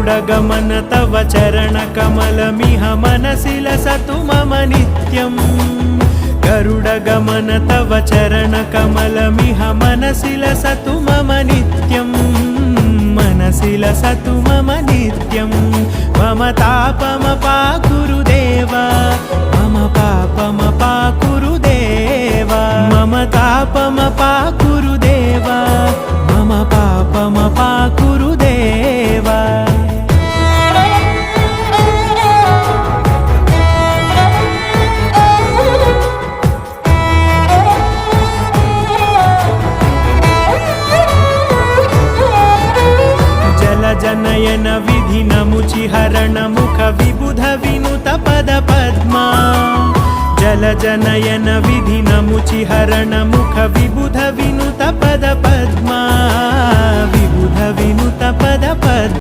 गरुडगमन तव चरणकमलमिह मनसि लसतु मम नित्यम् गरुडगमन तव चरणकमलमिह मनसि लसतु मम नित्यम् मनसि लसतु मम नित्यं मम तापमपाकुरु देवा मम पापमपाकुरु देवा मम तापमपाकुरु देवा मम पापमपाकुरु देवा जनयन विधि नमुचिहरण मुख विबुध विनुत पद पद्मा जल जनयन विधि नमुचिहरण मुख विबुध विनुत पद पद्मा विबुध विनुत पद पद्मा।